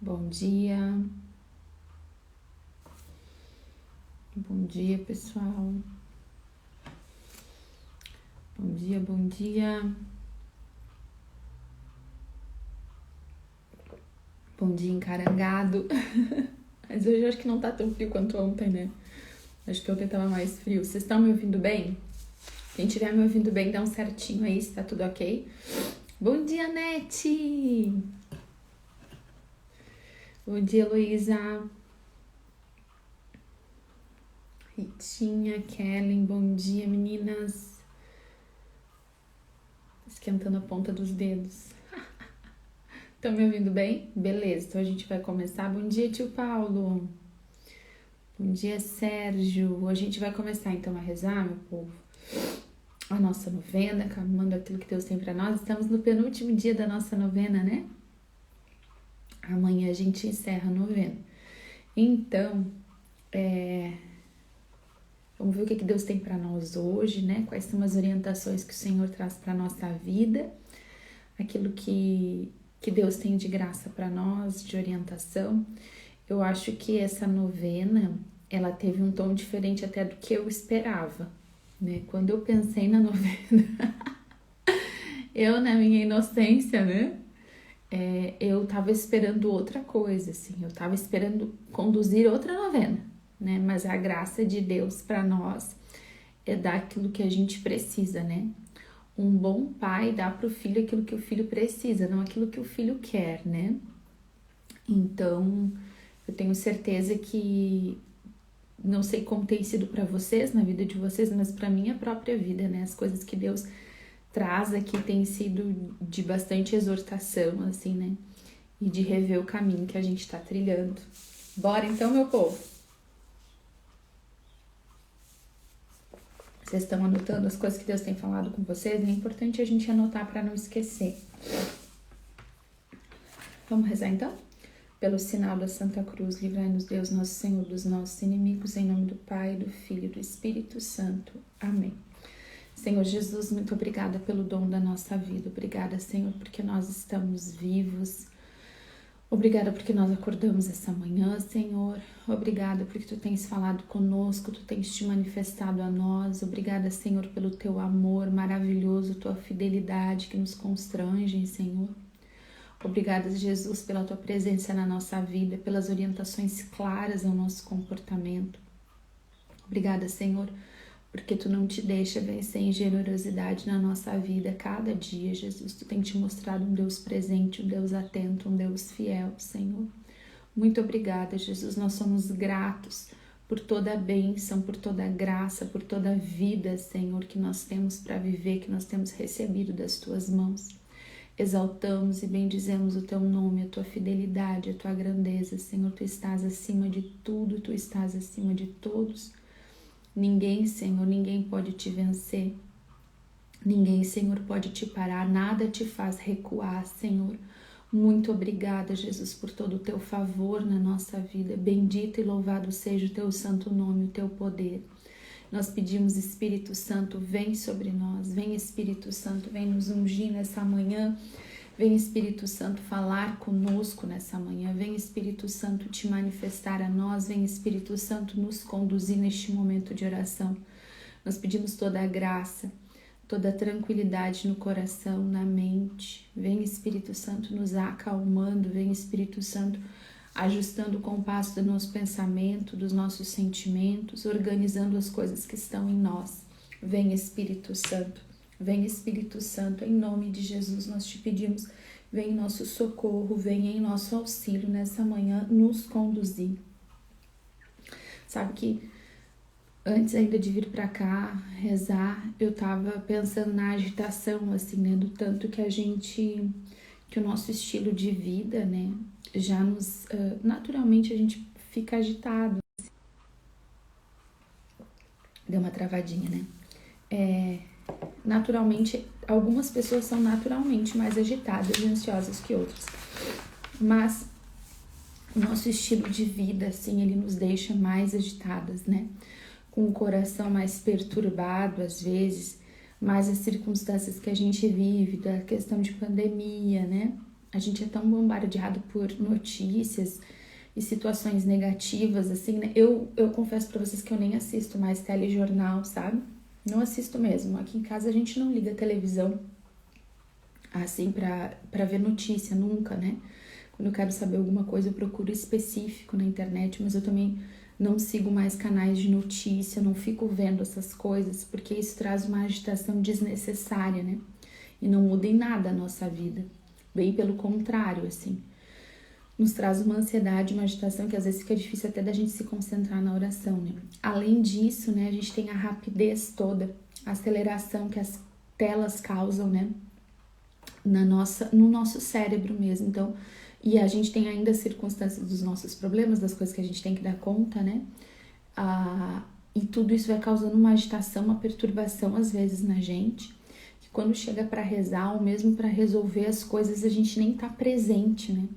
Bom dia. Bom dia, pessoal. Bom dia, bom dia. Bom dia, encarangado. Mas hoje eu acho que não tá tão frio quanto ontem, né? Acho que ontem tava mais frio. Vocês estão me ouvindo bem? Quem estiver me ouvindo bem, dá um certinho aí, se tá tudo ok. Bom dia, Nete! Bom dia, Luísa. Ritinha, Kellen, bom dia, meninas. Esquentando a ponta dos dedos. Estão me ouvindo bem? Beleza, então a gente vai começar. Bom dia, tio Paulo. Bom dia, Sérgio. A gente vai começar então a rezar, meu povo, a nossa novena, clamando aquilo que Deus tem para nós. Estamos no penúltimo dia da nossa novena, né? Amanhã a gente encerra a novena. Então, vamos ver o que Deus tem para nós hoje, né? Quais são as orientações que o Senhor traz para nossa vida, aquilo que Deus tem de graça para nós, de orientação. Eu acho que essa novena, ela teve um tom diferente até do que eu esperava, né? Quando eu pensei na novena, eu na minha inocência, né? Eu tava esperando outra coisa, assim, eu tava esperando conduzir outra novena, né? Mas a graça de Deus para nós é dar aquilo que a gente precisa, né? Um bom pai dá pro filho aquilo que o filho precisa, não aquilo que o filho quer, né? Então, eu tenho certeza que, não sei como tem sido para vocês, na vida de vocês, mas para minha própria vida, né? As coisas que Deus traz aqui tem sido de bastante exortação, assim, né? E de rever o caminho que a gente tá trilhando. Bora então, meu povo? Vocês estão anotando as coisas que Deus tem falado com vocês? É importante a gente anotar para não esquecer. Vamos rezar então? Pelo sinal da Santa Cruz, livrai-nos Deus, nosso Senhor, dos nossos inimigos, em nome do Pai, do Filho e do Espírito Santo. Amém. Senhor Jesus, muito obrigada pelo dom da nossa vida. Obrigada, Senhor, porque nós estamos vivos. Obrigada porque nós acordamos essa manhã, Senhor. Obrigada porque Tu tens falado conosco, Tu tens Te manifestado a nós. Obrigada, Senhor, pelo Teu amor maravilhoso, Tua fidelidade que nos constrange, Senhor. Obrigada, Jesus, pela Tua presença na nossa vida, pelas orientações claras ao nosso comportamento. Obrigada, Senhor, porque Tu não te deixa vencer em generosidade na nossa vida cada dia, Jesus. Tu tem te mostrado um Deus presente, um Deus atento, um Deus fiel, Senhor. Muito obrigada, Jesus. Nós somos gratos por toda a bênção, por toda a graça, por toda a vida, Senhor, que nós temos para viver, que nós temos recebido das Tuas mãos. Exaltamos e bendizemos o Teu nome, a Tua fidelidade, a Tua grandeza, Senhor. Tu estás acima de tudo, Tu estás acima de todos. Ninguém, Senhor, ninguém pode Te vencer. Ninguém, Senhor, pode Te parar. Nada te faz recuar, Senhor. Muito obrigada, Jesus, por todo o Teu favor na nossa vida. Bendito e louvado seja o Teu santo nome, o Teu poder. Nós pedimos, Espírito Santo, vem sobre nós. Vem, Espírito Santo, vem nos ungir nessa manhã. Vem, Espírito Santo, falar conosco nessa manhã. Vem, Espírito Santo, te manifestar a nós. Vem, Espírito Santo, nos conduzir neste momento de oração. Nós pedimos toda a graça, toda a tranquilidade no coração, na mente. Vem, Espírito Santo, nos acalmando. Vem, Espírito Santo, ajustando o compasso do nosso pensamento, dos nossos sentimentos, organizando as coisas que estão em nós. Vem, Espírito Santo. Vem, Espírito Santo, em nome de Jesus nós te pedimos, vem em nosso socorro, vem em nosso auxílio nessa manhã, nos conduzir. Sabe que antes ainda de vir para cá rezar, eu tava pensando na agitação, assim, né, do tanto que que o nosso estilo de vida, né, já nos, naturalmente a gente fica agitado. Deu uma travadinha, né? Naturalmente, algumas pessoas são naturalmente mais agitadas e ansiosas que outras, mas o nosso estilo de vida, assim, ele nos deixa mais agitadas, né? Com o coração mais perturbado, às vezes, mais as circunstâncias que a gente vive, da questão de pandemia, né? A gente é tão bombardeado por notícias e situações negativas, assim, né? Eu confesso pra vocês que eu nem assisto mais telejornal, sabe? Não assisto mesmo. Aqui em casa a gente não liga a televisão, assim, pra ver notícia, nunca, né? Quando eu quero saber alguma coisa, eu procuro específico na internet, mas eu também não sigo mais canais de notícia, não fico vendo essas coisas, porque isso traz uma agitação desnecessária, né? E não muda em nada a nossa vida. Bem pelo contrário, assim. Nos traz uma ansiedade, uma agitação que às vezes fica difícil até da gente se concentrar na oração, né? Além disso, né, a gente tem a rapidez toda, a aceleração que as telas causam, né? No nosso cérebro mesmo. Então, e a gente tem ainda as circunstâncias dos nossos problemas, das coisas que a gente tem que dar conta, né? E tudo isso vai causando uma agitação, uma perturbação às vezes na gente, que quando chega para rezar ou mesmo para resolver as coisas, a gente nem tá presente, né?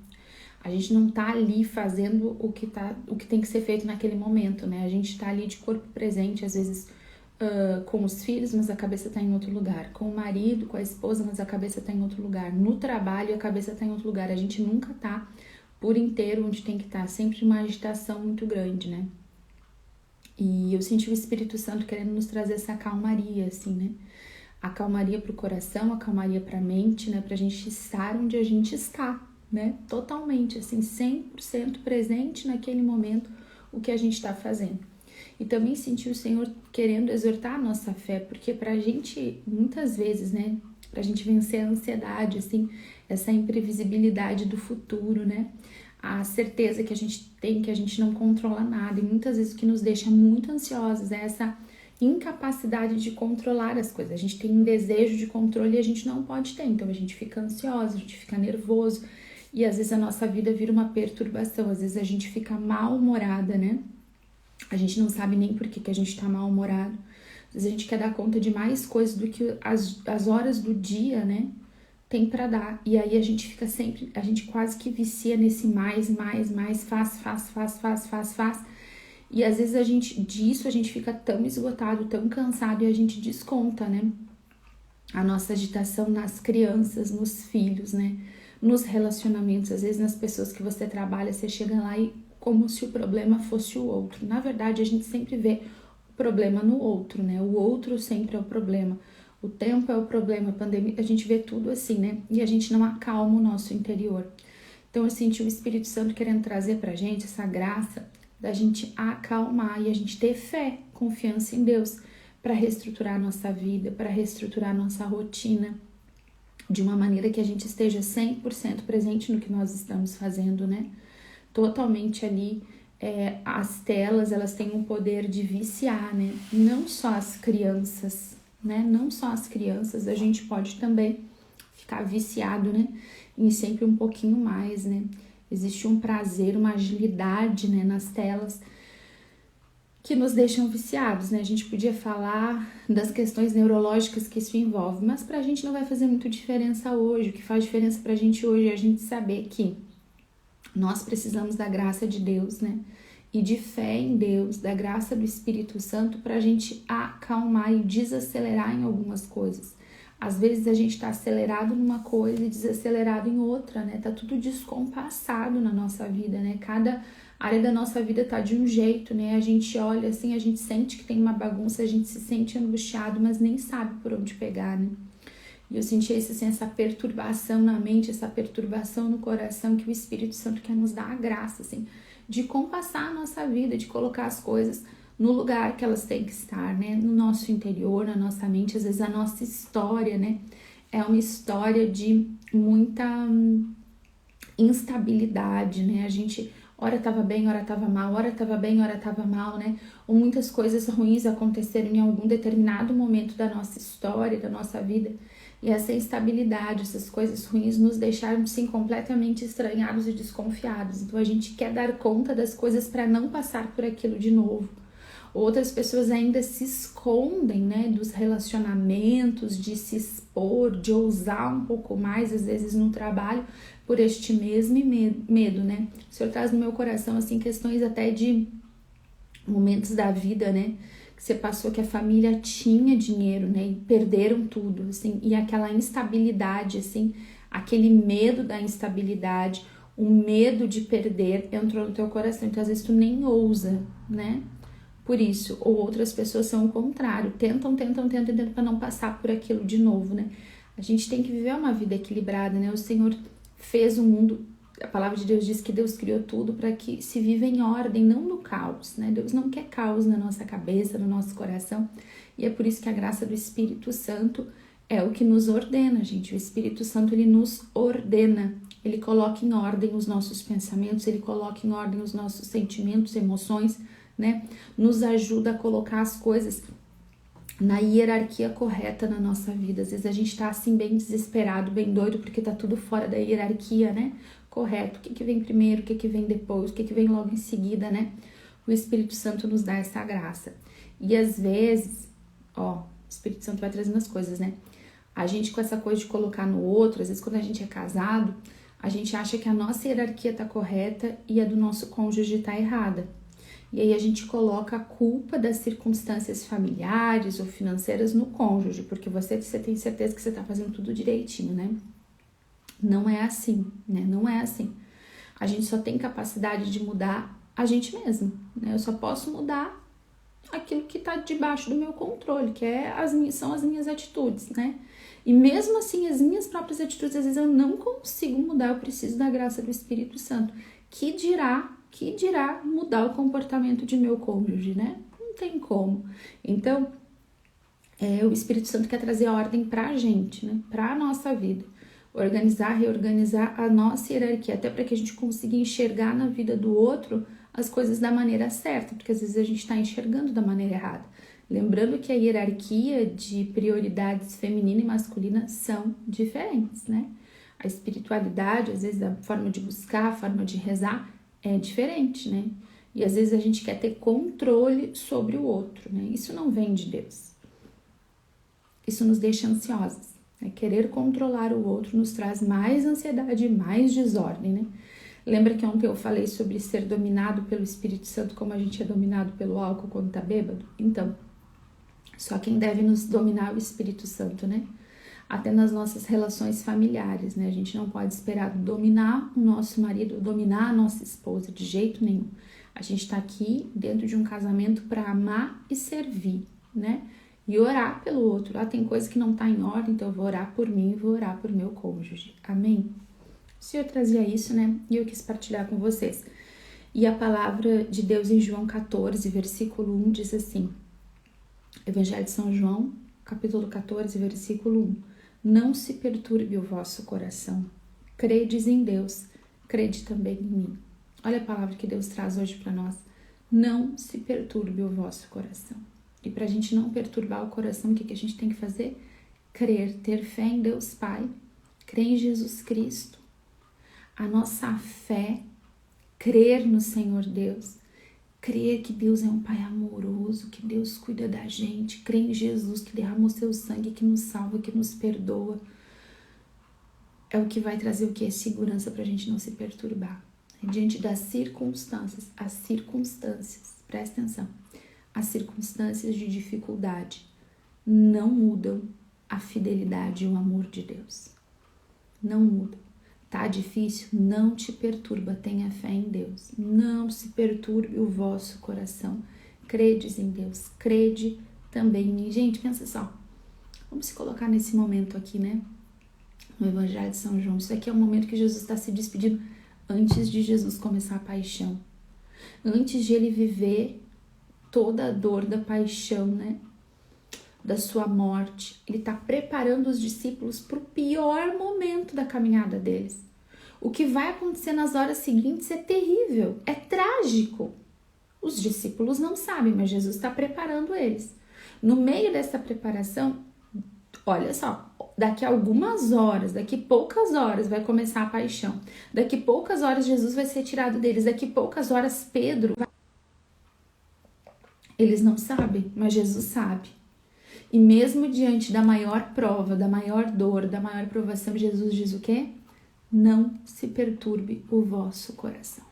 A gente não tá ali fazendo o que tem que ser feito naquele momento, né? A gente tá ali de corpo presente, às vezes com os filhos, mas a cabeça tá em outro lugar. Com o marido, com a esposa, mas a cabeça tá em outro lugar. No trabalho, a cabeça tá em outro lugar. A gente nunca tá por inteiro onde tem que estar. Sempre uma agitação muito grande, né? E eu senti o Espírito Santo querendo nos trazer essa calmaria, assim, né? A calmaria pro coração, a calmaria pra mente, né? Pra gente estar onde a gente está, né? Totalmente, assim, 100% presente naquele momento, o que a gente tá fazendo. E também senti o Senhor querendo exortar a nossa fé, porque pra gente, muitas vezes, né? Pra gente vencer a ansiedade, assim, essa imprevisibilidade do futuro, né? A certeza que a gente tem que a gente não controla nada. E muitas vezes o que nos deixa muito ansiosos é essa incapacidade de controlar as coisas. A gente tem um desejo de controle e a gente não pode ter. Então a gente fica ansioso, a gente fica nervoso. E às vezes a nossa vida vira uma perturbação. Às vezes a gente fica mal-humorada, né? A gente não sabe nem por que a gente tá mal-humorado. Às vezes a gente quer dar conta de mais coisas do que as horas do dia, né? Tem pra dar. E aí a gente fica sempre, a gente quase que vicia nesse mais, faz. E às vezes a gente fica tão esgotado, tão cansado e a gente desconta, né? A nossa agitação nas crianças, nos filhos, né? Nos relacionamentos, às vezes nas pessoas que você trabalha, você chega lá e como se o problema fosse o outro. Na verdade, a gente sempre vê o problema no outro, né? O outro sempre é o problema. O tempo é o problema, a pandemia, a gente vê tudo assim, né? E a gente não acalma o nosso interior. Então eu senti o Espírito Santo querendo trazer pra gente essa graça da gente acalmar e a gente ter fé, confiança em Deus para reestruturar a nossa vida, para reestruturar a nossa rotina, de uma maneira que a gente esteja 100% presente no que nós estamos fazendo, né? Totalmente ali, as telas, elas têm um poder de viciar, né? Não só as crianças, né? Não só as crianças, a gente pode também ficar viciado, né? Em sempre um pouquinho mais, né? Existe um prazer, uma agilidade, né? Nas telas que nos deixam viciados, né? A gente podia falar das questões neurológicas que isso envolve, mas pra gente não vai fazer muito diferença hoje. O que faz diferença pra gente hoje é a gente saber que nós precisamos da graça de Deus, né? E de fé em Deus, da graça do Espírito Santo pra gente acalmar e desacelerar em algumas coisas. Às vezes a gente tá acelerado numa coisa e desacelerado em outra, né? Tá tudo descompassado na nossa vida, né? Cada área da nossa vida tá de um jeito, né? A gente olha assim, a gente sente que tem uma bagunça, a gente se sente angustiado, mas nem sabe por onde pegar, né? E eu senti assim, essa perturbação na mente, essa perturbação no coração, que o Espírito Santo quer nos dar a graça, assim, de compassar a nossa vida, de colocar as coisas no lugar que elas têm que estar, né? No nosso interior, na nossa mente. Às vezes a nossa história, né? É uma história de muita instabilidade, né? A gente ora tava bem, ora tava mal, ora tava bem, ora tava mal, né? Ou muitas coisas ruins aconteceram em algum determinado momento da nossa história, da nossa vida. E essa instabilidade, essas coisas ruins nos deixaram, sim, completamente estranhados e desconfiados. Então a gente quer dar conta das coisas para não passar por aquilo de novo. Outras pessoas ainda se escondem, né, dos relacionamentos, de se expor, de ousar um pouco mais, às vezes no trabalho, por este mesmo medo, né? O Senhor traz no meu coração, assim, questões até de momentos da vida, né? Que você passou, que a família tinha dinheiro, né? E perderam tudo, assim, e aquela instabilidade, assim, aquele medo da instabilidade, o medo de perder entrou no teu coração. Então, às vezes, tu nem ousa, né? Por isso, ou outras pessoas são o contrário, tentam para não passar por aquilo de novo, né? A gente tem que viver uma vida equilibrada, né? O Senhor fez o mundo, a palavra de Deus diz que Deus criou tudo para que se viva em ordem, não no caos, né? Deus não quer caos na nossa cabeça, no nosso coração, e é por isso que a graça do Espírito Santo é o que nos ordena, gente. O Espírito Santo, ele nos ordena, ele coloca em ordem os nossos pensamentos, ele coloca em ordem os nossos sentimentos, emoções, né? Nos ajuda a colocar as coisas na hierarquia correta na nossa vida. Às vezes a gente tá assim bem desesperado, bem doido, porque tá tudo fora da hierarquia, né? Correto. O que vem primeiro, o que vem depois, o que vem logo em seguida, né? O Espírito Santo nos dá essa graça. E às vezes, ó, o Espírito Santo vai trazendo as coisas, né? A gente com essa coisa de colocar no outro, às vezes quando a gente é casado, a gente acha que a nossa hierarquia tá correta e a do nosso cônjuge tá errada. E aí a gente coloca a culpa das circunstâncias familiares ou financeiras no cônjuge, porque você tem certeza que você tá fazendo tudo direitinho, né? Não é assim, né? Não é assim. A gente só tem capacidade de mudar a gente mesmo, né? Eu só posso mudar aquilo que tá debaixo do meu controle, que são as minhas atitudes, né? E mesmo assim, as minhas próprias atitudes, às vezes eu não consigo mudar, eu preciso da graça do Espírito Santo, que dirá mudar o comportamento de meu cônjuge, né? Não tem como. Então, o Espírito Santo quer trazer ordem pra gente, né? Pra nossa vida. Organizar, reorganizar a nossa hierarquia, até para que a gente consiga enxergar na vida do outro as coisas da maneira certa, porque às vezes a gente está enxergando da maneira errada. Lembrando que a hierarquia de prioridades feminina e masculina são diferentes, né? A espiritualidade, às vezes, a forma de buscar, a forma de rezar é diferente, né? E às vezes a gente quer ter controle sobre o outro, né? Isso não vem de Deus. Isso nos deixa ansiosos, né? Querer controlar o outro nos traz mais ansiedade e mais desordem, né? Lembra que ontem eu falei sobre ser dominado pelo Espírito Santo como a gente é dominado pelo álcool quando tá bêbado? Então, só quem deve nos dominar é o Espírito Santo, né? Até nas nossas relações familiares, né? A gente não pode esperar dominar o nosso marido, dominar a nossa esposa, de jeito nenhum. A gente tá aqui dentro de um casamento para amar e servir, né? E orar pelo outro. Tem coisa que não tá em ordem, então eu vou orar por mim e vou orar por meu cônjuge. Amém? O Senhor trazia isso, né? E eu quis partilhar com vocês. E a palavra de Deus em João 14, versículo 1 diz assim: Evangelho de São João, capítulo 14, versículo 1. Não se perturbe o vosso coração. Credes em Deus, crede também em mim. Olha a palavra que Deus traz hoje para nós. Não se perturbe o vosso coração. E para a gente não perturbar o coração, o que a gente tem que fazer? Crer, ter fé em Deus Pai, crer em Jesus Cristo. A nossa fé, crer no Senhor Deus, crer que Deus é um Pai amoroso, que Deus cuida da gente, crer em Jesus que derramou seu sangue, que nos salva, que nos perdoa, é o que vai trazer o que? Segurança para a gente não se perturbar. Diante das circunstâncias, as circunstâncias, presta atenção, as circunstâncias de dificuldade não mudam a fidelidade e o amor de Deus. Não mudam. Tá difícil? Não te perturba, tenha fé em Deus. Não se perturbe o vosso coração. Credes em Deus, crede também em mim. Gente, pensa só. Vamos se colocar nesse momento aqui, né? No Evangelho de São João. Isso aqui é um momento que Jesus está se despedindo antes de Jesus começar a paixão. Antes de ele viver toda a dor da paixão, né? Da sua morte. Ele está preparando os discípulos para o pior momento da caminhada deles. O que vai acontecer nas horas seguintes é terrível, é trágico. Os discípulos não sabem, mas Jesus está preparando eles. No meio dessa preparação, olha só, daqui a algumas horas, daqui poucas horas vai começar a paixão. Daqui poucas horas Jesus vai ser tirado deles. Daqui poucas horas Pedro vai... Eles não sabem, mas Jesus sabe. E mesmo diante da maior prova, da maior dor, da maior provação, Jesus diz o quê? Não se perturbe o vosso coração.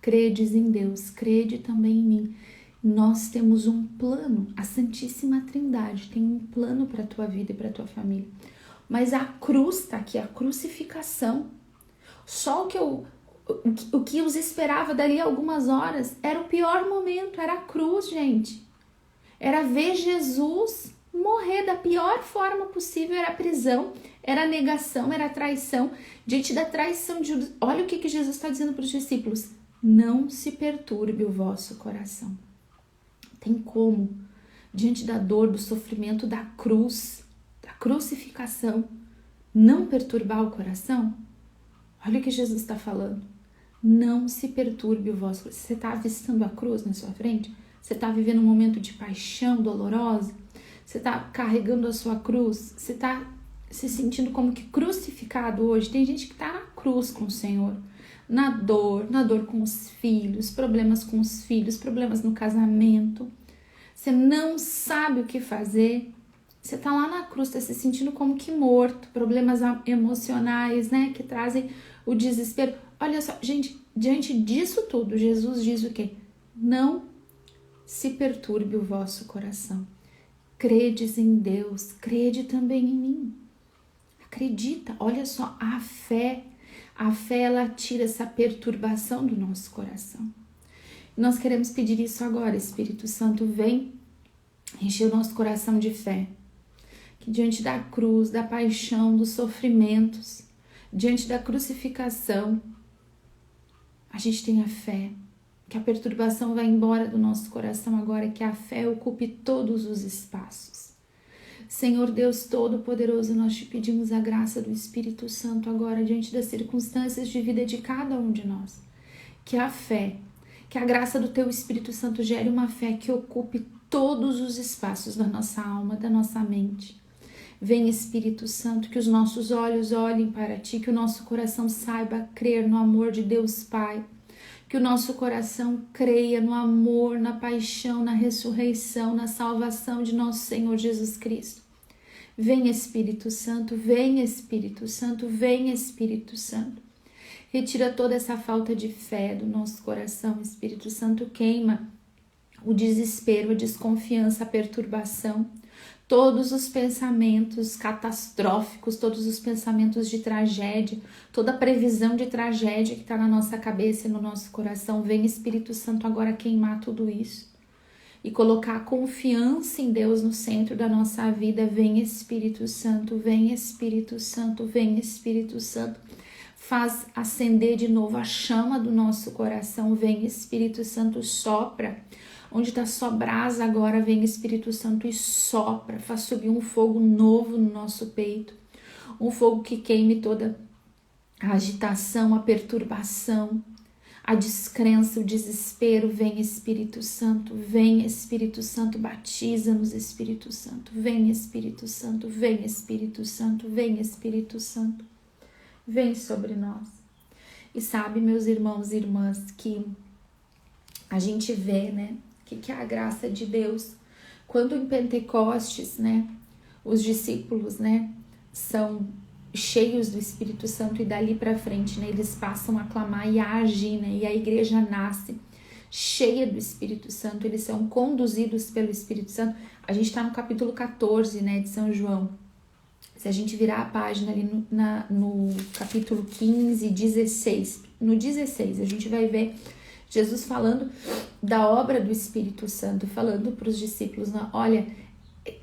Credes em Deus, crede também em mim. Nós temos um plano, a Santíssima Trindade tem um plano para a tua vida e para a tua família. Mas a cruz está aqui, a crucificação. Só o que os esperava dali a algumas horas era o pior momento, era a cruz, gente. Era ver Jesus morrer da pior forma possível, era a prisão, era a negação, era a traição. Diante da traição de Judas, olha o que Jesus está dizendo para os discípulos: não se perturbe o vosso coração. Tem como, diante da dor, do sofrimento, da cruz, da crucificação, não perturbar o coração? Olha o que Jesus está falando. Não se perturbe o vosso coração. Você está avistando a cruz na sua frente? Você está vivendo um momento de paixão dolorosa? Você está carregando a sua cruz? Você está se sentindo como que crucificado hoje? Tem gente que está na cruz com o Senhor. Na dor com os filhos, problemas com os filhos, problemas no casamento. Você não sabe o que fazer. Você está lá na cruz, está se sentindo como que morto. Problemas emocionais, né? Que trazem o desespero. Olha só, gente, diante disso tudo, Jesus diz o quê? Não se perturbe o vosso coração. Credes em Deus, crede também em mim. Acredita, olha só, a fé ela tira essa perturbação do nosso coração. Nós queremos pedir isso agora, Espírito Santo, vem encher o nosso coração de fé. Que diante da cruz, da paixão, dos sofrimentos, diante da crucificação, a gente tenha fé. Que a perturbação vá embora do nosso coração agora, que a fé ocupe todos os espaços. Senhor Deus Todo-Poderoso, nós te pedimos a graça do Espírito Santo agora, diante das circunstâncias de vida de cada um de nós. Que a fé, que a graça do teu Espírito Santo gere uma fé que ocupe todos os espaços da nossa alma, da nossa mente. Vem, Espírito Santo, que os nossos olhos olhem para ti, que o nosso coração saiba crer no amor de Deus Pai, que o nosso coração creia no amor, na paixão, na ressurreição, na salvação de nosso Senhor Jesus Cristo. Vem, Espírito Santo, vem, Espírito Santo, vem, Espírito Santo. Retira toda essa falta de fé do nosso coração, Espírito Santo, queima o desespero, a desconfiança, a perturbação, todos os pensamentos catastróficos, todos os pensamentos de tragédia, toda a previsão de tragédia que está na nossa cabeça e no nosso coração. Vem, Espírito Santo, agora queimar tudo isso e colocar a confiança em Deus no centro da nossa vida. Vem, Espírito Santo, vem, Espírito Santo, vem, Espírito Santo. Faz acender de novo a chama do nosso coração. Vem, Espírito Santo, sopra. Onde está só brasa agora, vem Espírito Santo e sopra, faz subir um fogo novo no nosso peito, um fogo que queime toda a agitação, a perturbação, a descrença, o desespero. Vem Espírito Santo, batiza-nos Espírito Santo, vem Espírito Santo, vem Espírito Santo, vem Espírito Santo, vem sobre nós. E sabe, meus irmãos e irmãs, que a gente vê, né, que é a graça de Deus. Quando em Pentecostes, né, os discípulos, né, são cheios do Espírito Santo e dali para frente, né, eles passam a clamar e a agir, né, e a igreja nasce cheia do Espírito Santo, eles são conduzidos pelo Espírito Santo. A gente está no capítulo 14, né, de São João. Se a gente virar a página ali no capítulo 15, 16, no 16, a gente vai ver Jesus falando da obra do Espírito Santo, falando para os discípulos, olha,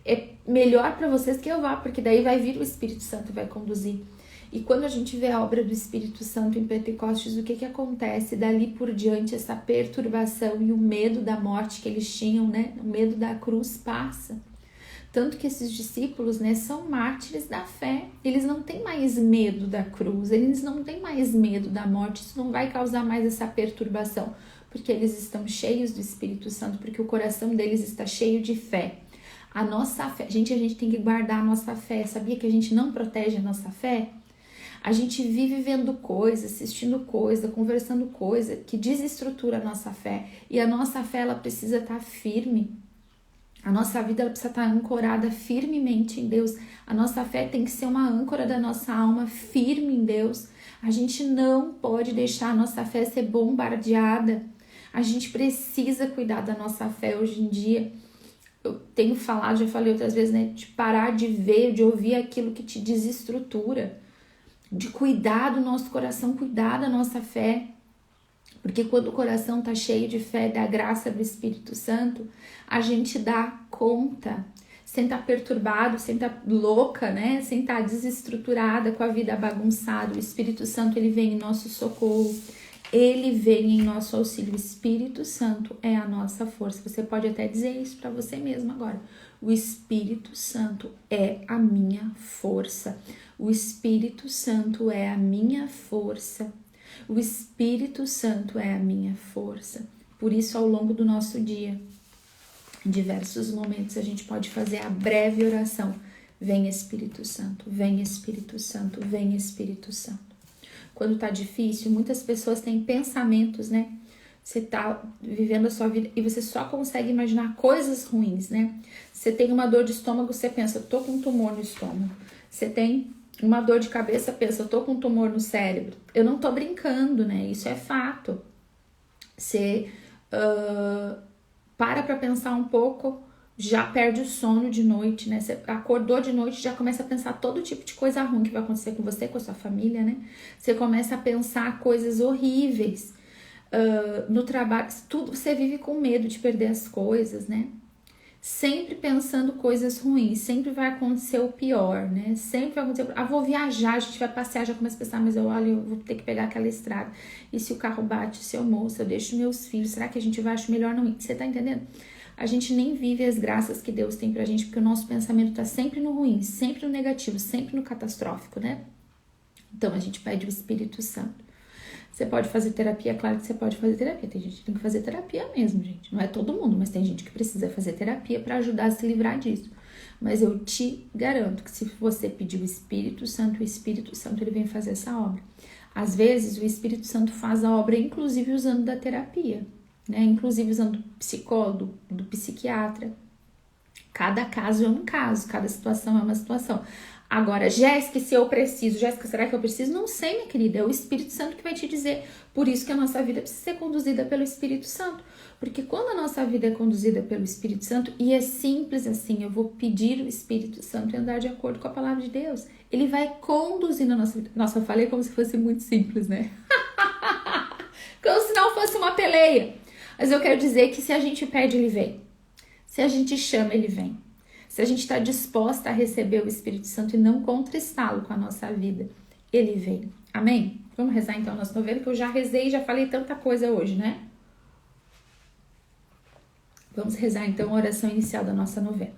é melhor para vocês que eu vá, porque daí vai vir o Espírito Santo e vai conduzir. E quando a gente vê a obra do Espírito Santo em Pentecostes, o que acontece? Dali por diante, essa perturbação e o medo da morte que eles tinham, né? O medo da cruz passa. Tanto que esses discípulos, né, são mártires da fé. Eles não têm mais medo da cruz, eles não têm mais medo da morte. Isso não vai causar mais essa perturbação, porque eles estão cheios do Espírito Santo, porque o coração deles está cheio de fé. A nossa fé, gente, a gente tem que guardar a nossa fé. Sabia que a gente não protege a nossa fé? A gente vive vendo coisa, assistindo coisa, conversando coisa que desestrutura a nossa fé. E a nossa fé, ela precisa estar firme. A nossa vida, ela precisa estar ancorada firmemente em Deus. A nossa fé tem que ser uma âncora da nossa alma firme em Deus. A gente não pode deixar a nossa fé ser bombardeada. A gente precisa cuidar da nossa fé hoje em dia. eu tenho falado, já falei outras vezes, né? De parar de ver, de ouvir aquilo que te desestrutura, de cuidar do nosso coração, cuidar da nossa fé. Porque quando o coração tá cheio de fé, da graça do Espírito Santo, a gente dá conta, sem estar perturbado, sem estar louca, né? Sem estar desestruturada, com a vida bagunçada. O Espírito Santo, ele vem em nosso socorro, ele vem em nosso auxílio. O Espírito Santo é a nossa força. Você pode até dizer isso para você mesmo agora. O Espírito Santo é a minha força. O Espírito Santo é a minha força. O Espírito Santo é a minha força. Por isso, ao longo do nosso dia, em diversos momentos, a gente pode fazer a breve oração. Vem Espírito Santo, vem Espírito Santo, vem Espírito Santo. Quando tá difícil, muitas pessoas têm pensamentos, né? Você tá vivendo a sua vida e você só consegue imaginar coisas ruins, né? Você tem uma dor de estômago, você pensa, tô com um tumor no estômago. Você tem uma dor de cabeça, pensa, eu tô com um tumor no cérebro. Eu não tô brincando, né? Isso é fato. Você para pensar um pouco, já perde o sono de noite, né? Você acordou de noite, já começa a pensar todo tipo de coisa ruim que vai acontecer com você, com a sua família, né? Você começa a pensar coisas horríveis no trabalho. Tudo, você vive com medo de perder as coisas, né? Sempre pensando coisas ruins, sempre vai acontecer o pior, né? Sempre vai acontecer. Vou viajar, a gente vai passear, já começa a pensar, mas eu vou ter que pegar aquela estrada. E se o carro bate, se eu morro, se eu deixo meus filhos, será que a gente vai achar melhor não ir? Você tá entendendo? A gente nem vive as graças que Deus tem pra gente, porque o nosso pensamento tá sempre no ruim, sempre no negativo, sempre no catastrófico, né? Então a gente pede o Espírito Santo. Você pode fazer terapia, claro que você pode fazer terapia. Tem gente que tem que fazer terapia mesmo, gente. Não é todo mundo, mas tem gente que precisa fazer terapia para ajudar a se livrar disso. Mas eu te garanto que se você pedir o Espírito Santo ele vem fazer essa obra. Às vezes o Espírito Santo faz a obra inclusive usando da terapia, né? Inclusive usando do psicólogo, do psiquiatra. Cada caso é um caso, cada situação é uma situação. Agora, Jéssica, se eu preciso, Jéssica, será que eu preciso? Não sei, minha querida, é o Espírito Santo que vai te dizer. Por isso que a nossa vida precisa ser conduzida pelo Espírito Santo. Porque quando a nossa vida é conduzida pelo Espírito Santo, e é simples assim, eu vou pedir o Espírito Santo e andar de acordo com a palavra de Deus. Ele vai conduzindo a nossa vida. Nossa, eu falei como se fosse muito simples, né? Como se não fosse uma peleia. Mas eu quero dizer que se a gente pede, ele vem. Se a gente chama, ele vem. Se a gente está disposta a receber o Espírito Santo e não contristá-lo com a nossa vida, ele vem. Amém? Vamos rezar então a nossa novena, que eu já rezei e já falei tanta coisa hoje, né? Vamos rezar então a oração inicial da nossa novena.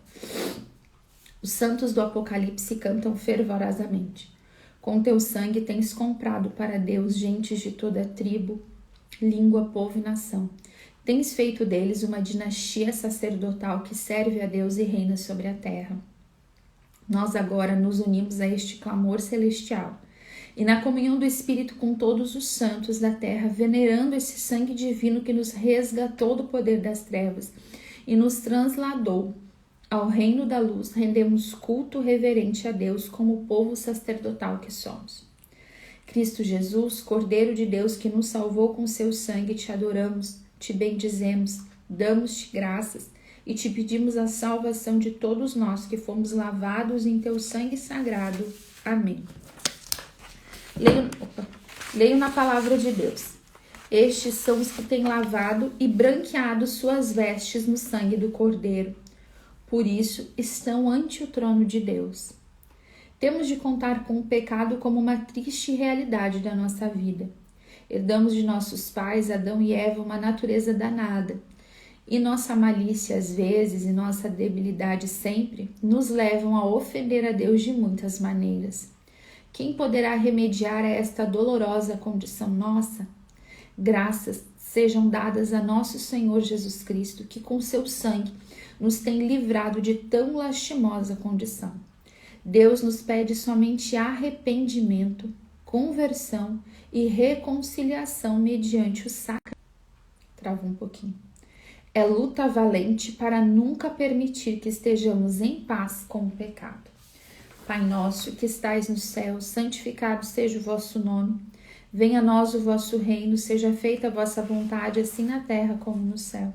Os santos do Apocalipse cantam fervorosamente. Com teu sangue tens comprado para Deus gentes de toda tribo, língua, povo e nação. Tens feito deles uma dinastia sacerdotal que serve a Deus e reina sobre a terra. Nós agora nos unimos a este clamor celestial e na comunhão do Espírito com todos os santos da terra, venerando esse sangue divino que nos resgatou do poder das trevas e nos transladou ao reino da luz, rendemos culto reverente a Deus como povo sacerdotal que somos. Cristo Jesus, Cordeiro de Deus que nos salvou com seu sangue, te adoramos, te bendizemos, damos-te graças e te pedimos a salvação de todos nós que fomos lavados em teu sangue sagrado. Amém. Leio na palavra de Deus. Estes são os que têm lavado e branqueado suas vestes no sangue do Cordeiro. Por isso estão ante o trono de Deus. Temos de contar com o pecado como uma triste realidade da nossa vida. Herdamos de nossos pais, Adão e Eva, uma natureza danada. E nossa malícia, às vezes, e nossa debilidade sempre, nos levam a ofender a Deus de muitas maneiras. Quem poderá remediar a esta dolorosa condição nossa? Graças sejam dadas a nosso Senhor Jesus Cristo, que com seu sangue nos tem livrado de tão lastimosa condição. Deus nos pede somente arrependimento, conversão e reconciliação mediante o sacramento. Trava um pouquinho. É luta valente para nunca permitir que estejamos em paz com o pecado. Pai nosso que estais no céu, santificado seja o vosso nome. Venha a nós o vosso reino, seja feita a vossa vontade, assim na terra como no céu.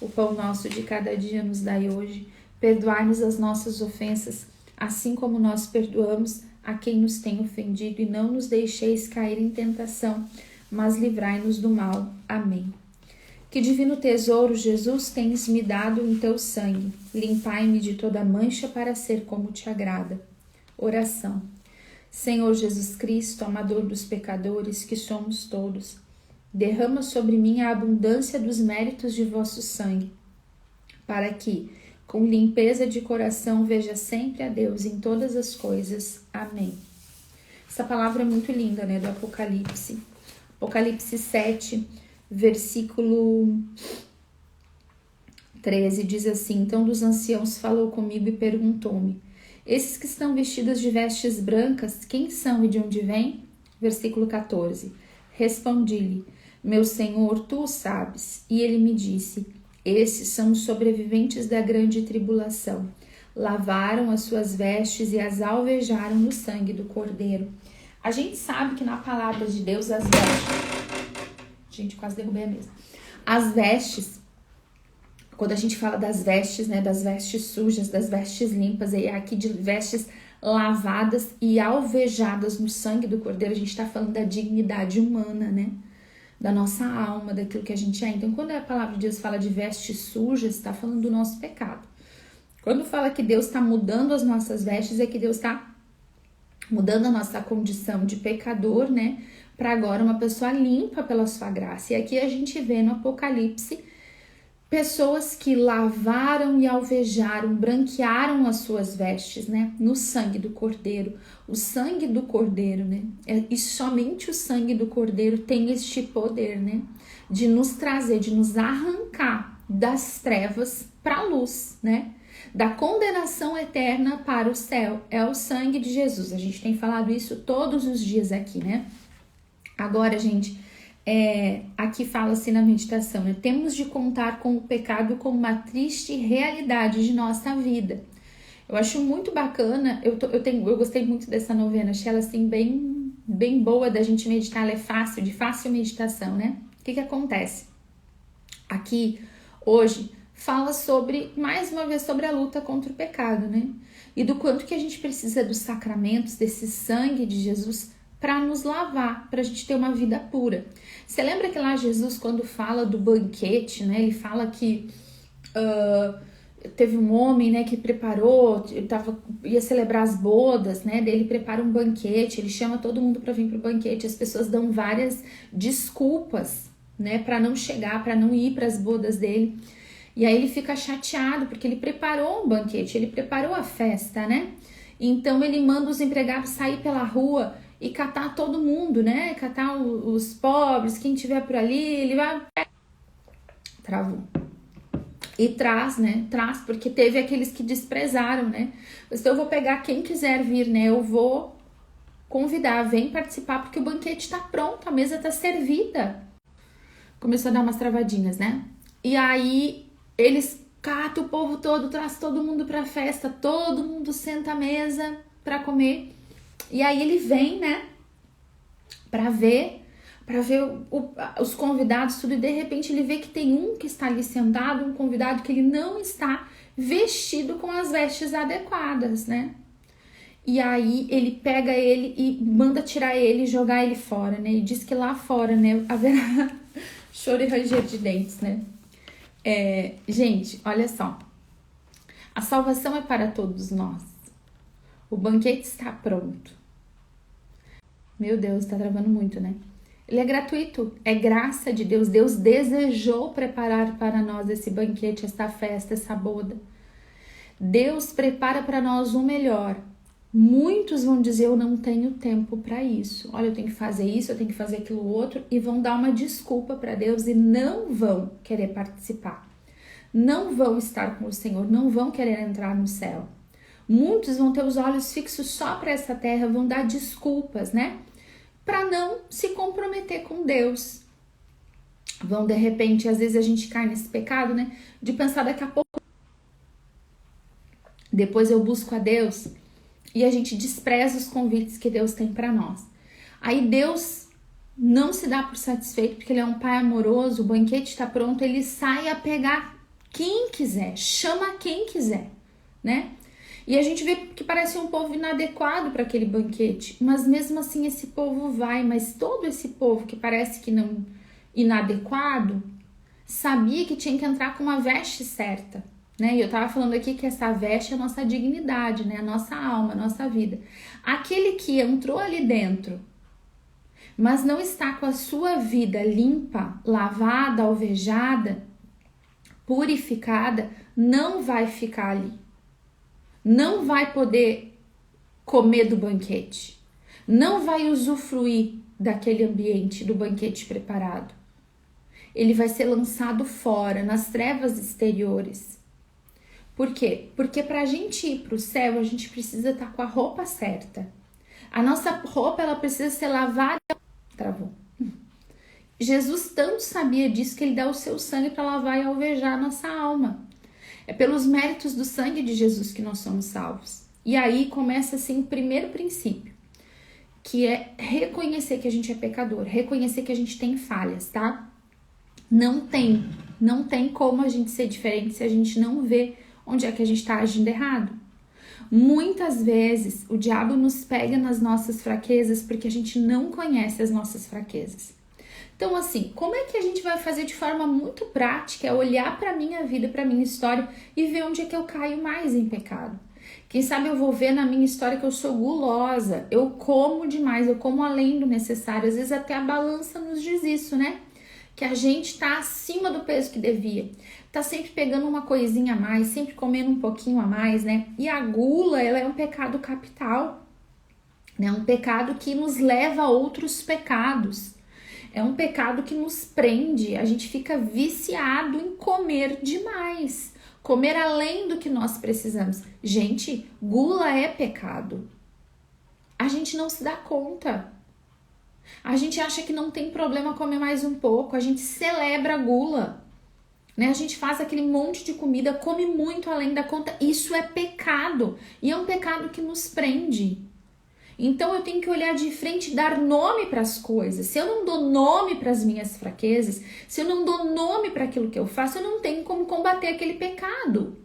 O pão nosso de cada dia nos dai hoje. Perdoai-nos as nossas ofensas, assim como nós perdoamos a quem nos tem ofendido. E não nos deixeis cair em tentação, mas livrai-nos do mal. Amém. Que divino tesouro, Jesus, tens me dado em teu sangue. Limpai-me de toda mancha para ser como te agrada. Oração. Senhor Jesus Cristo, amador dos pecadores, que somos todos, derrama sobre mim a abundância dos méritos de vosso sangue, para que, com limpeza de coração, veja sempre a Deus em todas as coisas. Amém. Essa palavra é muito linda, né? Do Apocalipse. Apocalipse 7, versículo 13, diz assim: Então dos anciãos falou comigo e perguntou-me: esses que estão vestidos de vestes brancas, quem são e de onde vêm? Versículo 14. Respondi-lhe: meu Senhor, tu o sabes. E ele me disse: esses são os sobreviventes da grande tribulação. Lavaram as suas vestes e as alvejaram no sangue do Cordeiro. A gente sabe que na palavra de Deus as vestes... Gente, quase derrubei a mesa. As vestes, quando a gente fala das vestes, né, das vestes sujas, das vestes limpas, e aqui de vestes lavadas e alvejadas no sangue do Cordeiro, a gente está falando da dignidade humana, né? Da nossa alma, daquilo que a gente é. Então, quando a palavra de Deus fala de vestes sujas, está falando do nosso pecado. Quando fala que Deus está mudando as nossas vestes, é que Deus está mudando a nossa condição de pecador, né? Para agora uma pessoa limpa pela sua graça. E aqui a gente vê no Apocalipse pessoas que lavaram e alvejaram, branquearam as suas vestes, né? No sangue do Cordeiro. O sangue do Cordeiro, né? E somente o sangue do Cordeiro tem este poder, né? De nos trazer, de nos arrancar das trevas para a luz, né? Da condenação eterna para o céu. É o sangue de Jesus. A gente tem falado isso todos os dias aqui, né? Agora, gente... aqui fala-se na meditação, né? Temos de contar com o pecado como uma triste realidade de nossa vida. Eu acho muito bacana, eu gostei muito dessa novena, achei ela assim bem boa da gente meditar, ela é de fácil meditação, né? O que acontece? Aqui, hoje, fala mais uma vez, sobre a luta contra o pecado, né? E do quanto que a gente precisa dos sacramentos, desse sangue de Jesus, para nos lavar, para a gente ter uma vida pura. Você lembra que lá Jesus, quando fala do banquete, né, ele fala que teve um homem, né, que preparou, ia celebrar as bodas, né, daí ele prepara um banquete, ele chama todo mundo para vir pro banquete, as pessoas dão várias desculpas, né, para não chegar, para não ir para as bodas dele. E aí ele fica chateado porque ele preparou um banquete, ele preparou a festa, né? Então ele manda os empregados sair pela rua e catar todo mundo, né? Catar os pobres, quem tiver por ali, ele vai... Travou. E traz, né? Traz, porque teve aqueles que desprezaram, né? Então eu vou pegar quem quiser vir, né? Eu vou convidar, vem participar, porque o banquete tá pronto, a mesa tá servida. Começou a dar umas travadinhas, né? E aí eles catam o povo todo, traz todo mundo pra festa, todo mundo senta à mesa pra comer. E aí ele vem, né, pra ver os convidados, tudo, e de repente ele vê que tem um que está ali sentado, um convidado que ele não está vestido com as vestes adequadas, né? E aí ele pega ele e manda tirar ele e jogar ele fora, né? E diz que lá fora, né, haverá choro e ranger de dentes, né? Gente, olha só. A salvação é para todos nós. O banquete está pronto. Meu Deus, tá travando muito, né? Ele é gratuito, é graça de Deus. Deus desejou preparar para nós esse banquete, essa festa, essa boda. Deus prepara para nós o melhor. Muitos vão dizer, eu não tenho tempo para isso. Olha, eu tenho que fazer isso, eu tenho que fazer aquilo outro. E vão dar uma desculpa para Deus e não vão querer participar. Não vão estar com o Senhor, não vão querer entrar no céu. Muitos vão ter os olhos fixos só para essa terra, vão dar desculpas, né? Para não se comprometer com Deus. Vão, de repente, às vezes a gente cai nesse pecado, né? De pensar daqui a pouco, depois eu busco a Deus, e a gente despreza os convites que Deus tem para nós. Aí Deus não se dá por satisfeito, porque Ele é um Pai amoroso, o banquete está pronto, Ele sai a pegar Quem quiser, chama quem quiser, né? E a gente vê que parece um povo inadequado para aquele banquete, mas mesmo assim esse povo vai, mas todo esse povo que parece que não inadequado, sabia que tinha que entrar com uma veste certa, né? E eu tava falando aqui que essa veste é a nossa dignidade, né? A nossa alma, a nossa vida. Aquele que entrou ali dentro, mas não está com a sua vida limpa, lavada, alvejada, purificada, não vai ficar ali. Não vai poder comer do banquete. Não vai usufruir daquele ambiente, do banquete preparado. Ele vai ser lançado fora, nas trevas exteriores. Por quê? Porque para a gente ir para o céu, a gente precisa estar com a roupa certa. A nossa roupa, ela precisa ser lavada. Travou. Jesus tanto sabia disso que ele dá o seu sangue para lavar e alvejar a nossa alma. É pelos méritos do sangue de Jesus que nós somos salvos. E aí começa assim o primeiro princípio, que é reconhecer que a gente é pecador, reconhecer que a gente tem falhas, tá? Não tem como a gente ser diferente se a gente não vê onde é que a gente está agindo errado. Muitas vezes o diabo nos pega nas nossas fraquezas porque a gente não conhece as nossas fraquezas. Então, assim, como é que a gente vai fazer de forma muito prática, é olhar para a minha vida, para a minha história e ver onde é que eu caio mais em pecado? Quem sabe eu vou ver na minha história que eu sou gulosa, eu como demais, eu como além do necessário. Às vezes até a balança nos diz isso, né? Que a gente tá acima do peso que devia. Tá sempre pegando uma coisinha a mais, sempre comendo um pouquinho a mais, né? E a gula, ela é um pecado capital, né? Um pecado que nos leva a outros pecados. É um pecado que nos prende, a gente fica viciado em comer demais, comer além do que nós precisamos. Gente, gula é pecado. A gente não se dá conta. A gente acha que não tem problema comer mais um pouco, a gente celebra a gula, né? A gente faz aquele monte de comida, come muito além da conta. Isso é pecado e é um pecado que nos prende. Então eu tenho que olhar de frente e dar nome para as coisas. Se eu não dou nome para as minhas fraquezas, se eu não dou nome para aquilo que eu faço, eu não tenho como combater aquele pecado.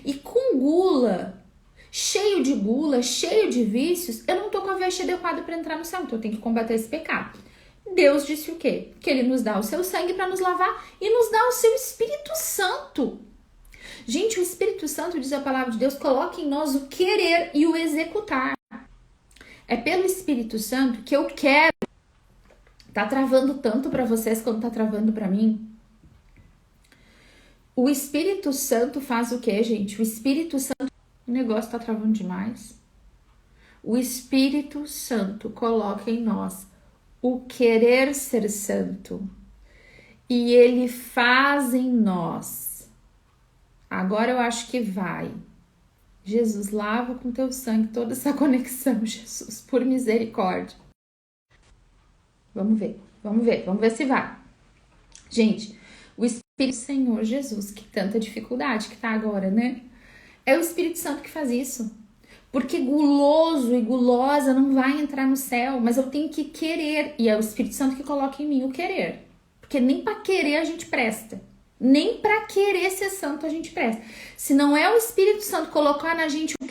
E com gula, cheio de vícios, eu não tô com a veste adequada para entrar no céu. Então eu tenho que combater esse pecado. Deus disse o quê? Que ele nos dá o seu sangue para nos lavar e nos dá o seu Espírito Santo. Gente, o Espírito Santo, diz a palavra de Deus, coloca em nós o querer e o executar. É pelo Espírito Santo que eu quero. Tá travando tanto para vocês quanto tá travando para mim? O Espírito Santo faz o quê, gente? O Espírito Santo... O negócio tá travando demais. O Espírito Santo coloca em nós o querer ser santo. E ele faz em nós. Agora eu acho que vai. Jesus, lava com teu sangue toda essa conexão, Jesus, por misericórdia. Vamos ver se vai. Gente, o Espírito Senhor Jesus, que tanta dificuldade que tá agora, né? É o Espírito Santo que faz isso. Porque guloso e gulosa não vai entrar no céu, mas eu tenho que querer. E é o Espírito Santo que coloca em mim o querer. Porque nem para querer a gente presta. Nem para querer ser santo a gente presta. Se não é o Espírito Santo colocar na gente o